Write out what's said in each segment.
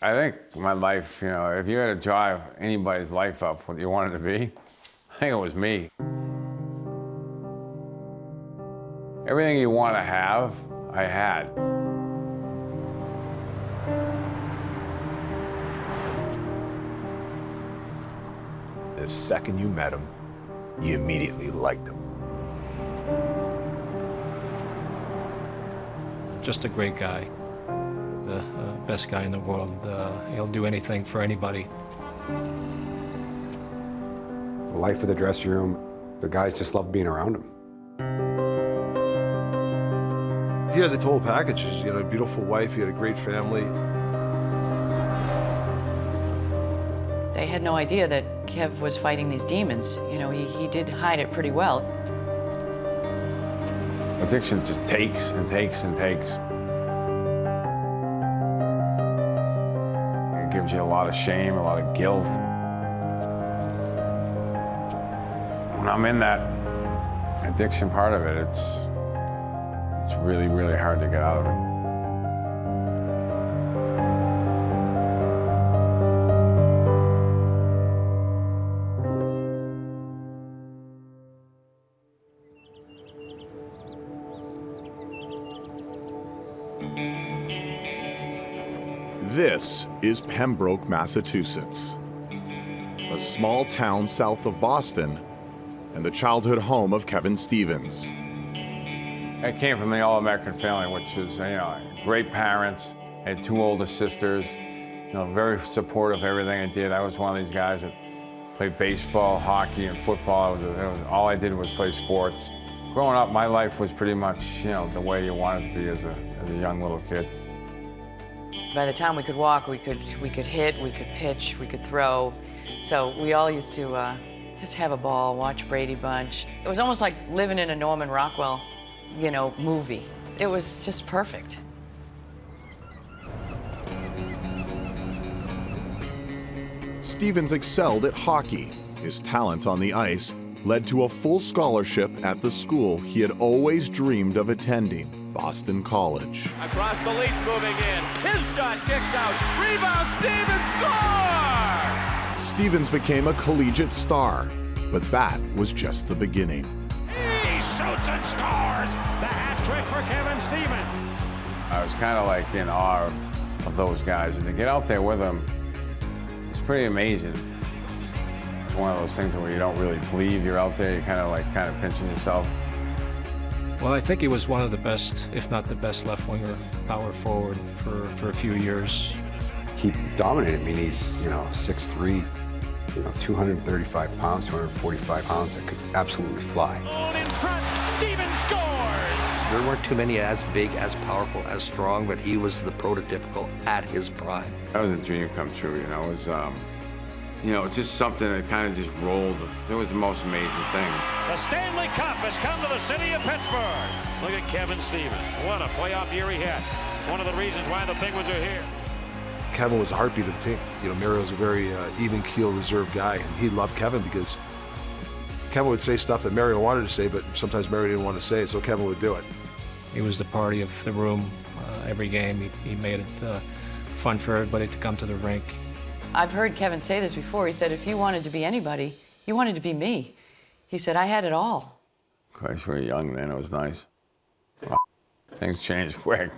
I think my life, if you had to drive anybody's life up what you wanted to be, I think it was me. Everything you want to have, I had. The second you met him, you immediately liked him. Just a great guy. The best guy in the world. He'll do anything for anybody. The life of the dressing room, the guys just loved being around him. He had the whole package. He had a beautiful wife, he had a great family. They had no idea that Kev was fighting these demons. He did hide it pretty well. Addiction just takes and takes and takes. It gives you a lot of shame, a lot of guilt. When I'm in that addiction part of it, it's really, really hard to get out of it. This is Pembroke, Massachusetts, a small town south of Boston and the childhood home of Kevin Stevens. I came from the all-American family, which was, great parents. I had 2 older sisters, very supportive of everything I did. I was one of these guys that played baseball, hockey, and football. All I did was play sports. Growing up, my life was pretty much, the way you wanted to be as a young little kid. By the time we could walk, we could hit, we could pitch, we could throw. So we all used to just have a ball, watch Brady Bunch. It was almost like living in a Norman Rockwell, movie. It was just perfect. Stevens excelled at hockey. His talent on the ice led to a full scholarship at the school he had always dreamed of attending, Boston College. Across the Leafs moving in. His shot kicked out. Rebound, Stevens scores! Stevens became a collegiate star, but that was just the beginning. He shoots and scores! The hat trick for Kevin Stevens. I was kind of like in awe of those guys, and to get out there with them, it's pretty amazing. It's one of those things where you don't really believe you're out there. You're kind of pinching yourself. Well, I think he was one of the best, if not the best, left winger, power forward for a few years. He dominated. I mean, he's 6'3", 235 pounds, 245 pounds. That could absolutely fly. On in front, Stevens scores! There weren't too many as big, as powerful, as strong, but he was the prototypical at his prime. That was a dream come true. It was, it's just something that kind of just rolled. It was the most amazing thing. The Stanley Cup has come to the city of Pittsburgh. Look at Kevin Stevens. What a playoff year he had. One of the reasons why the Penguins are here. Kevin was the heartbeat of the team. Mario's a very even-keel, reserved guy, and he loved Kevin because Kevin would say stuff that Mario wanted to say, but sometimes Mario didn't want to say it, so Kevin would do it. He was the party of the room every game. He made it fun for everybody to come to the rink. I've heard Kevin say this before. He said, if you wanted to be anybody, you wanted to be me. He said, I had it all. Christ, we were young then. It was nice. Well, things changed quick.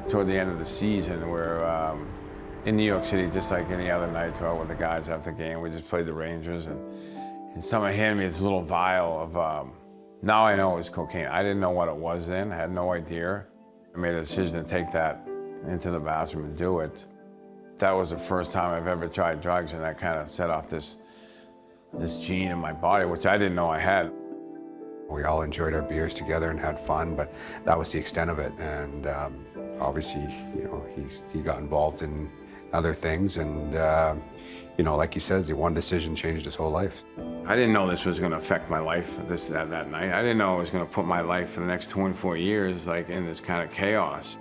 Toward the end of the season, we're in New York City just like any other night, out with the guys after the game. We just played the Rangers, and someone handed me this little vial of, now I know it was cocaine. I didn't know what it was then, I had no idea. I made a decision to take that into the bathroom and do it. That was the first time I've ever tried drugs, and that kind of set off this gene in my body, which I didn't know I had. We all enjoyed our beers together and had fun, but that was the extent of it. And obviously, he got involved in other things, and like he says, the one decision changed his whole life. I didn't know this was going to affect my life that night. I didn't know it was going to put my life for the next 24 years in this kind of chaos.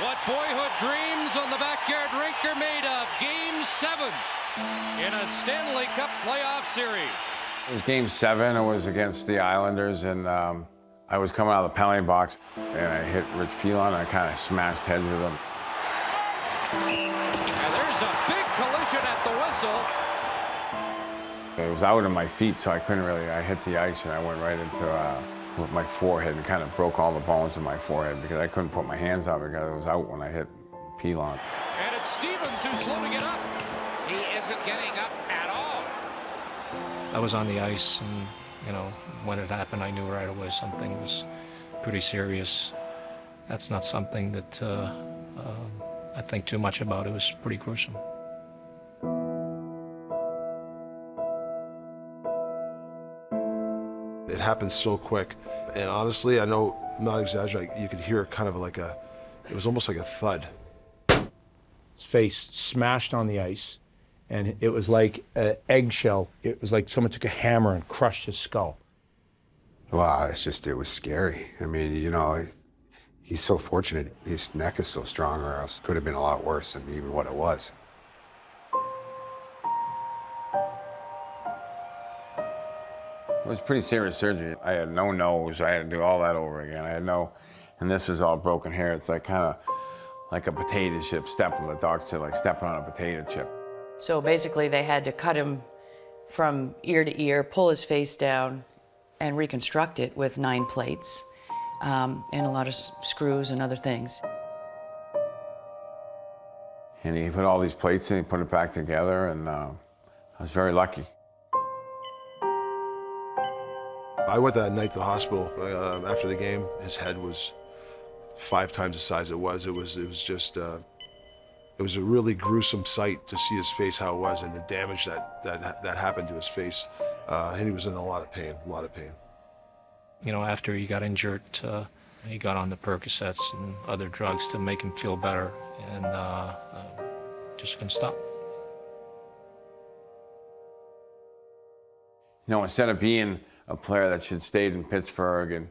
What boyhood dreams on the backyard rink are made of. Game 7 in a Stanley Cup playoff series. It was Game 7. It was against the Islanders, and I was coming out of the penalty box, and I hit Rich Pilon, and I kind of smashed heads with him. And there's a big collision at the whistle. It was out of my feet, so I couldn't really. I hit the ice, and I went right into with my forehead and kind of broke all the bones in my forehead because I couldn't put my hands on it because it was out when I hit Pilon. And it's Stevens who's loading it up. He isn't getting up at all. I was on the ice, and you know, when it happened, I knew right away something was pretty serious. That's not something that I think too much about. It was pretty gruesome. It happened so quick. And honestly, I know, I'm not exaggerating, you could hear kind of like it was almost like a thud. His face smashed on the ice, and it was like an eggshell. It was like someone took a hammer and crushed his skull. Wow, it was scary. I mean, you know, he's so fortunate. His neck is so strong, or else it could have been a lot worse than even what it was. It was pretty serious surgery. I had no nose. I had to do all that over again. I had no, and this is all broken hair. It's like kind of like a potato chip stepping. The doctor said like stepping on a potato chip. So basically they had to cut him from ear to ear, pull his face down, and reconstruct it with 9 plates and a lot of screws and other things. And he put all these plates in, he put it back together, and I was very lucky. I went that night to the hospital after the game. His head was 5 times the size it was. It was just, it was a really gruesome sight to see his face, how it was, and the damage that happened to his face. And he was in a lot of pain. You know, after he got injured, he got on the Percocets and other drugs to make him feel better, and just couldn't stop. You know, instead of being a player that should stayed in Pittsburgh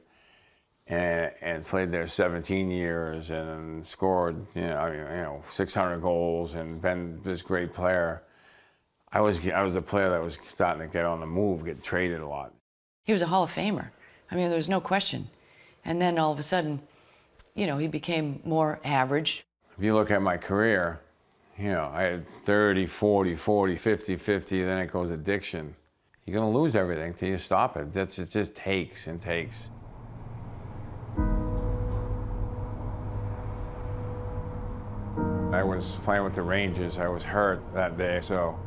and played there 17 years and scored, 600 goals and been this great player, I was a player that was starting to get on the move, get traded a lot. He was a Hall of Famer. I mean, there was no question. And then all of a sudden, you know, he became more average. If you look at my career, you know, I had 30, 40, 40, 50, 50, then it goes addiction. You're going to lose everything till you stop it. It just takes and takes. I was playing with the Rangers. I was hurt that day, so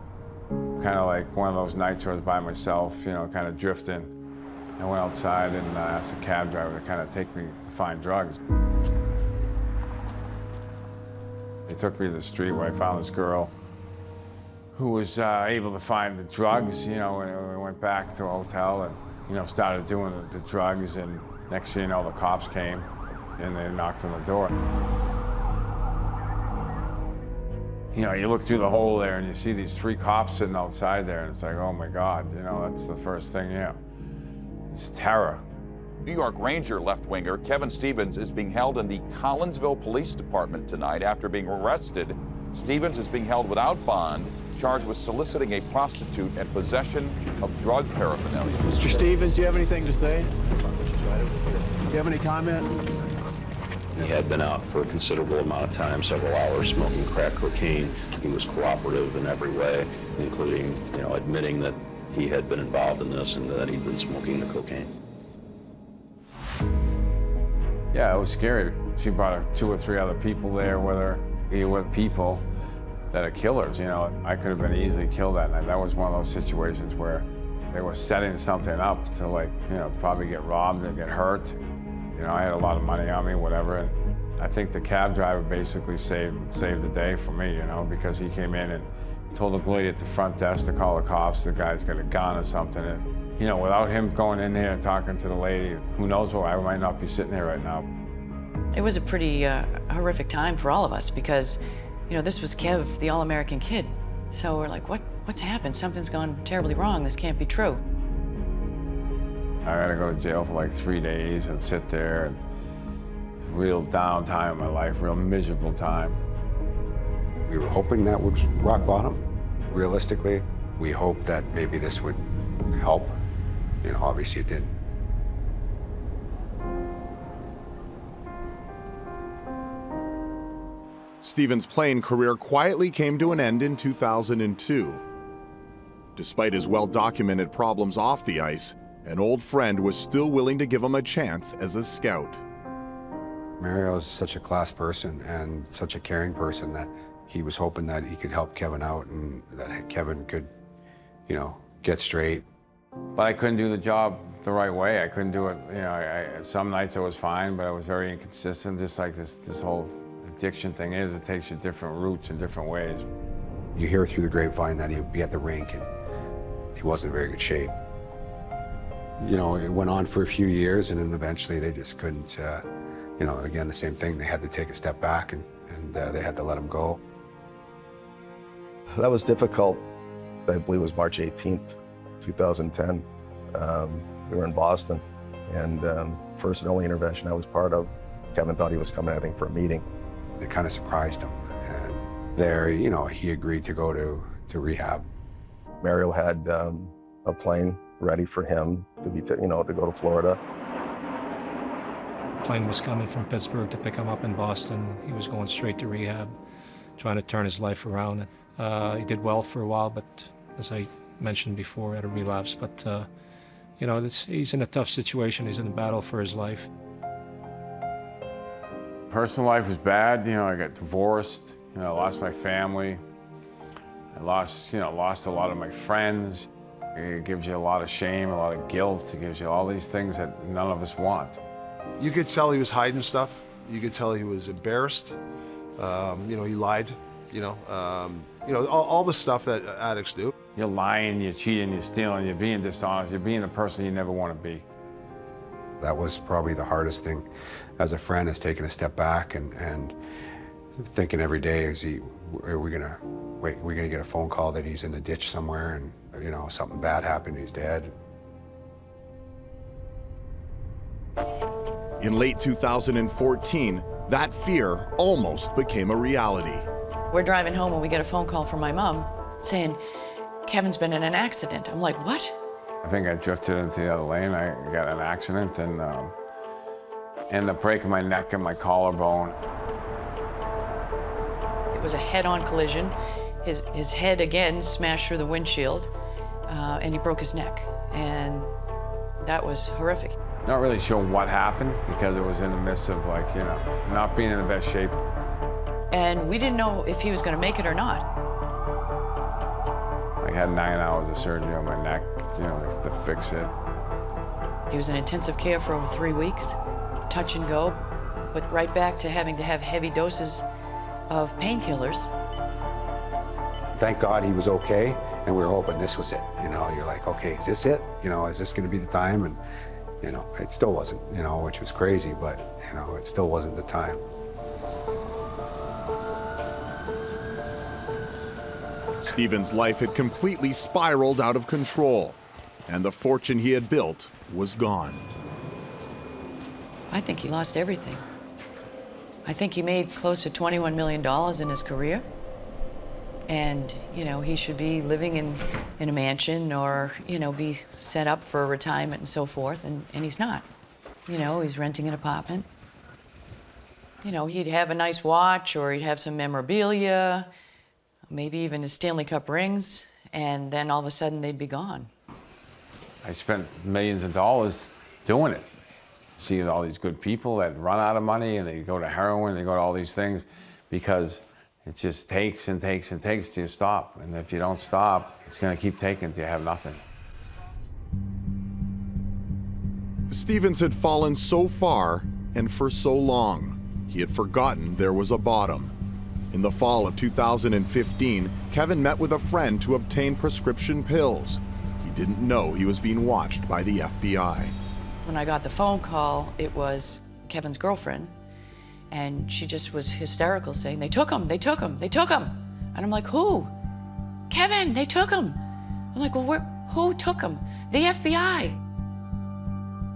kind of like one of those nights where I was by myself, you know, kind of drifting. I went outside and asked the cab driver to kind of take me to find drugs. He took me to the street where I found this girl who was able to find the drugs, you know, and we went back to a hotel and, you know, started doing the drugs, and next thing you know, the cops came and they knocked on the door. You know, you look through the hole there and you see these 3 cops sitting outside there, and it's like, oh my God, you know, that's the first thing, you know. It's terror. New York Ranger left-winger Kevin Stevens is being held in the Collinsville Police Department tonight after being arrested. Stevens is being held without bond, charged with soliciting a prostitute and possession of drug paraphernalia. Mr. Stevens, do you have anything to say? Do you have any comment? He had been out for a considerable amount of time, several hours, smoking crack cocaine. He was cooperative in every way, including, you know, admitting that he had been involved in this and that he'd been smoking the cocaine. Yeah, it was scary. She brought 2 or 3 other people there with her. You with people that are killers, you know. I could have been easily killed that night. That was one of those situations where they were setting something up to, like, you know, probably get robbed and get hurt. You know, I had a lot of money on me, whatever, and I think the cab driver basically saved the day for me, you know, because he came in and told the lady at the front desk to call the cops. The guy's got a gun or something, and, you know, without him going in there and talking to the lady, who knows where I might not be sitting here right now. It was a pretty horrific time for all of us because, you know, this was Kev, the All-American kid. So we're like, what's happened? Something's gone terribly wrong. This can't be true. I had to go to jail for like 3 days and sit there, and real down time in my life, real miserable time. We were hoping that was rock bottom, realistically. We hoped that maybe this would help. You know, obviously it didn't. Stevens' playing career quietly came to an end in 2002. Despite his well-documented problems off the ice, an old friend was still willing to give him a chance as a scout. Mario's such a class person and such a caring person that he was hoping that he could help Kevin out and that Kevin could, you know, get straight. But I couldn't do the job the right way. I couldn't do it, you know, some nights I was fine, but I was very inconsistent, just like this whole addiction thing is. It takes you different routes in different ways. You hear through the grapevine that he'd be at the rink and he wasn't in very good shape. You know, it went on for a few years and then eventually they just couldn't, you know, again, the same thing. They had to take a step back and they had to let him go. That was difficult. I believe it was March 18th, 2010. We were in Boston, and first and only intervention I was part of. Kevin thought he was coming, I think, for a meeting. It kind of surprised him. And there, you know, he agreed to go to rehab. Mario had a plane ready for him to be, you know, to go to Florida. The plane was coming from Pittsburgh to pick him up in Boston. He was going straight to rehab, trying to turn his life around. He did well for a while, but as I mentioned before, had a relapse. But, you know, he's in a tough situation. He's in a battle for his life. Personal life was bad. You know, I got divorced. You know, I lost my family. I lost a lot of my friends. It gives you a lot of shame, a lot of guilt. It gives you all these things that none of us want. You could tell he was hiding stuff. You could tell he was embarrassed. You know, he lied. You know, all the stuff that addicts do. You're lying, you're cheating, you're stealing, you're being dishonest, you're being a person you never want to be. That was probably the hardest thing as a friend, is taking a step back and thinking every day, are we gonna get a phone call that he's in the ditch somewhere and, you know, something bad happened, he's dead. In late 2014, that fear almost became a reality. We're driving home and we get a phone call from my mom saying, Kevin's been in an accident. I'm like, what? I think I drifted into the other lane. I got in an accident and ended up breaking my neck and my collarbone. It was a head-on collision. His head again smashed through the windshield and he broke his neck. And that was horrific. Not really sure what happened because it was in the midst of, like, you know, not being in the best shape. And we didn't know if he was going to make it or not. I had 9 hours of surgery on my neck, you know, to fix it. He was in intensive care for over 3 weeks, touch and go, but right back to having to have heavy doses of painkillers. Thank God he was okay, and we were hoping this was it. You know, you're like, okay, is this it? You know, is this going to be the time? And, you know, it still wasn't, you know, which was crazy, but, you know, it still wasn't the time. Stevens' life had completely spiraled out of control, and the fortune he had built was gone. I think he lost everything. I think he made close to $21 million in his career. And, you know, he should be living in a mansion or, you know, be set up for retirement and so forth, and he's not. You know, he's renting an apartment. You know, he'd have a nice watch or he'd have some memorabilia, maybe even his Stanley Cup rings, and then all of a sudden they'd be gone. I spent millions of dollars doing it. See all these good people that run out of money and they go to heroin, they go to all these things because it just takes and takes and takes till you stop. And if you don't stop, it's going to keep taking till you have nothing. Stevens had fallen so far and for so long, he had forgotten there was a bottom. In the fall of 2015, Kevin met with a friend to obtain prescription pills. He didn't know he was being watched by the FBI. When I got the phone call, it was Kevin's girlfriend, and she just was hysterical, saying, they took him, they took him, they took him. And I'm like, who? Kevin, they took him. I'm like, well, who took him? The FBI.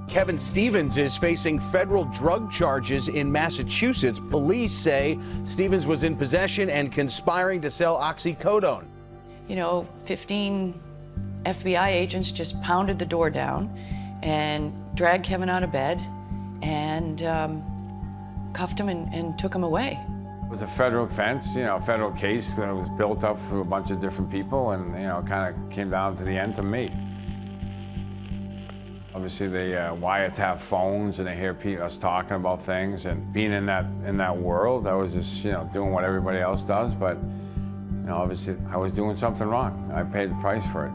Kevin Stevens is facing federal drug charges in Massachusetts. Police say Stevens was in possession and conspiring to sell oxycodone. you know, 15 FBI agents just pounded the door down and dragged Kevin out of bed and cuffed him and took him away. It was a federal offense, you know, a federal case that was built up through a bunch of different people, and, you know, it kind of came down to the end to me. Obviously, they wiretap phones and they hear us talking about things, and being in that world, I was just, you know, doing what everybody else does, but, you know, obviously I was doing something wrong. I paid the price for it.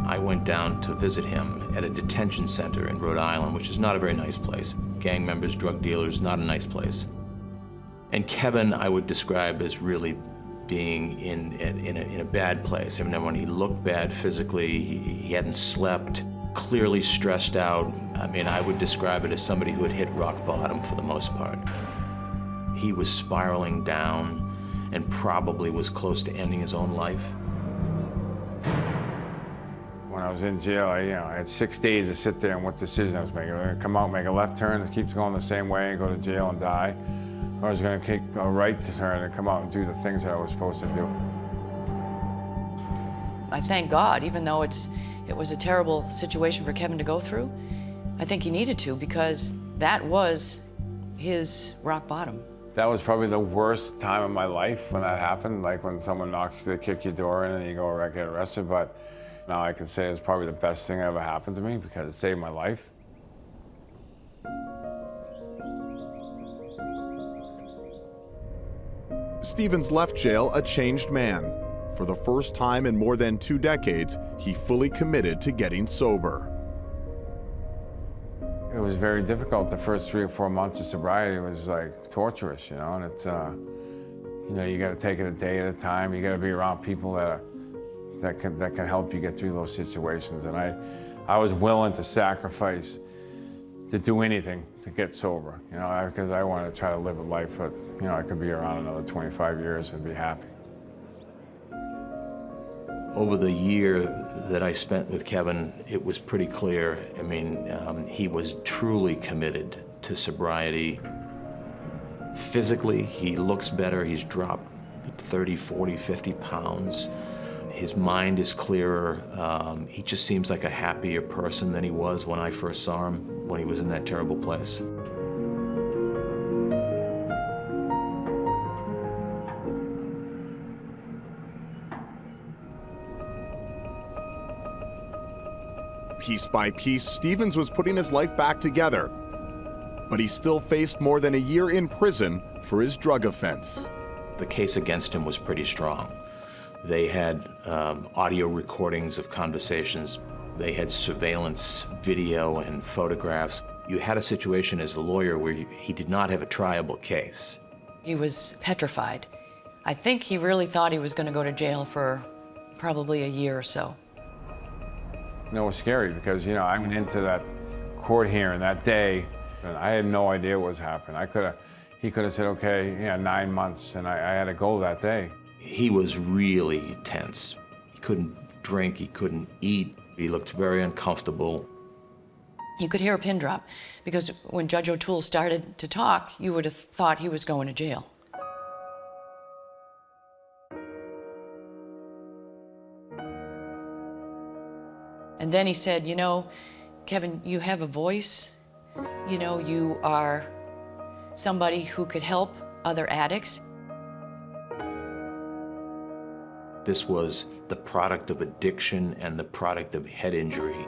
I went down to visit him at a detention center in Rhode Island, which is not a very nice place. Gang members, drug dealers, not a nice place. And Kevin, I would describe as really being in a bad place. I mean, when he looked bad physically, he hadn't slept, clearly stressed out. I mean, I would describe it as somebody who had hit rock bottom for the most part. He was spiraling down and probably was close to ending his own life. When I was in jail, I had 6 days to sit there and what decision I was making. I was going to come out, make a left turn, that keeps going the same way, and go to jail and die. Or I was going to take a right turn and come out and do the things that I was supposed to do. I thank God, even though it was a terrible situation for Kevin to go through, I think he needed to, because that was his rock bottom. That was probably the worst time of my life when that happened, like when someone they kick your door in and you go get arrested. But now I can say it's probably the best thing that ever happened to me because it saved my life. Stevens left jail a changed man. For the first time in more than 2 decades, he fully committed to getting sober. It was very difficult. The first 3 or 4 months of sobriety was like torturous, you know, and it's, you know, you got to take it a day at a time. You got to be around people that can help you get through those situations. And I was willing to sacrifice, to do anything to get sober, you know, because I wanted to try to live a life that, you know, I could be around another 25 years and be happy. Over the year that I spent with Kevin, it was pretty clear. I mean, he was truly committed to sobriety. Physically, he looks better. He's dropped 30, 40, 50 pounds. His mind is clearer. He just seems like a happier person than he was when I first saw him, when he was in that terrible place. Piece by piece, Stevens was putting his life back together, but he still faced more than a year in prison for his drug offense. The case against him was pretty strong. They had audio recordings of conversations. They had surveillance video and photographs. You had a situation as a lawyer where he did not have a triable case. He was petrified. I think he really thought he was going to go to jail for probably a year or so. You know, it was scary because, you know, I went into that court hearing that day and I had no idea what was happening. He could have said, okay, yeah, 9 months, and I had to go that day. He was really tense. He couldn't drink, he couldn't eat. He looked very uncomfortable. You could hear a pin drop because when Judge O'Toole started to talk, you would have thought he was going to jail. And then he said, you know, Kevin, you have a voice. You know, you are somebody who could help other addicts. This was the product of addiction and the product of head injury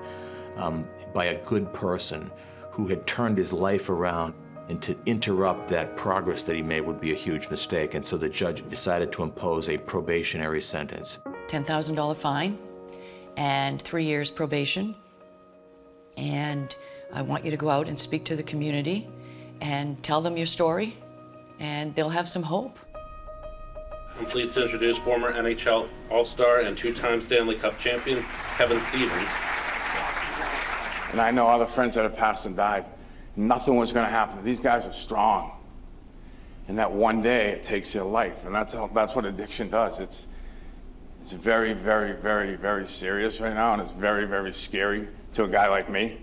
by a good person who had turned his life around, and to interrupt that progress that he made would be a huge mistake. And so the judge decided to impose a probationary sentence. $10,000 fine and 3 years probation. And I want you to go out and speak to the community and tell them your story, and they'll have some hope. I'm pleased to introduce former NHL All-Star and 2-time Stanley Cup champion, Kevin Stevens. And I know other friends that have passed and died. Nothing was going to happen. These guys are strong. And that one day, it takes your life. And that's what addiction does. It's very, very, very, very serious right now, and it's very, very scary to a guy like me.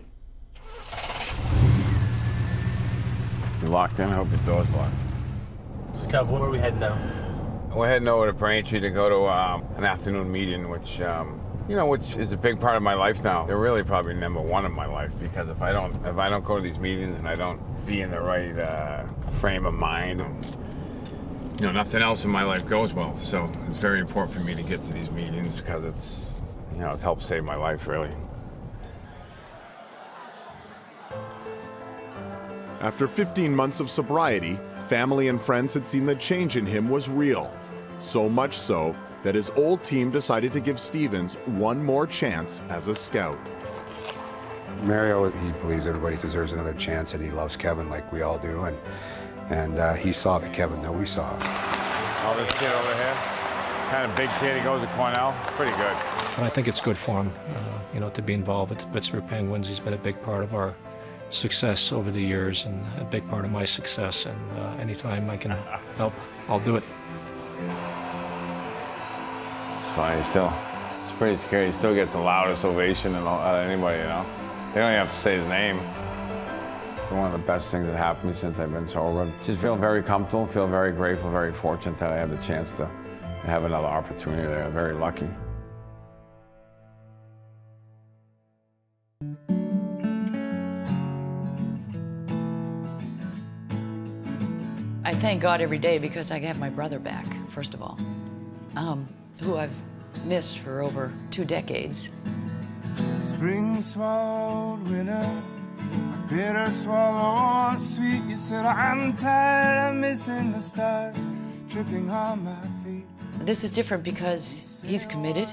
You locked in? I hope your door's locked. So, Kev, where are we heading now? We're heading over to Braintree to go to an afternoon meeting, which, which is a big part of my life now. They're really probably number one in my life, because if I don't go to these meetings and I don't be in the right frame of mind, nothing else in my life goes well. So it's very important for me to get to these meetings, because it helped save my life, really. After 15 months of sobriety, family and friends had seen the change in him was real. So much so that his old team decided to give Stevens one more chance as a scout. Mario, he believes everybody deserves another chance, and he loves Kevin like we all do, and he saw the Kevin that we saw. Oh, this kid over here, kind of big kid, he goes to Cornell, pretty good. And I think it's good for him, to be involved with the Pittsburgh Penguins. He's been a big part of our success over the years, and a big part of my success, and anytime I can help, I'll do it. It's funny, it's pretty scary. He still gets the loudest ovation out of anybody, They don't even have to say his name. One of the best things that happened to me since I've been sober. Just feel very comfortable, feel very grateful, very fortunate that I had the chance to have another opportunity there. I'm very lucky. I thank God every day because I have my brother back, first of all, who I've missed for over 2 decades. Spring swallowed winter, a bitter swallow sweet. You said I'm tired of missing the stars, tripping on my feet. This is different because he's committed.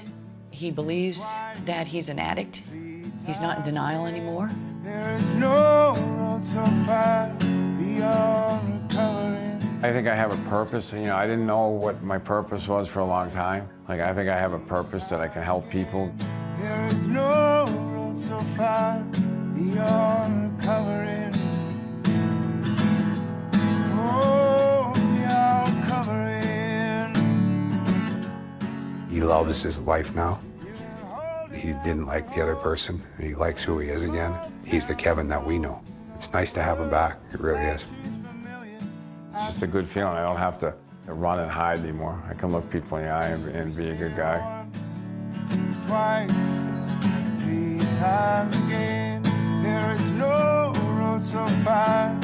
He believes that he's an addict. He's not in denial anymore. There is no road so far beyond recovering. I think I have a purpose. I didn't know what my purpose was for a long time. I think I have a purpose that I can help people. There is no road so far beyond recovering. Oh, beyond recovering. He loves his life now. He didn't like the other person, and he likes who he is again. He's the Kevin that we know. It's nice to have him back. It really is. It's just a good feeling. I don't have to run and hide anymore. I can look people in the eye and be a good guy. Twice, 3 times again. There is no road so far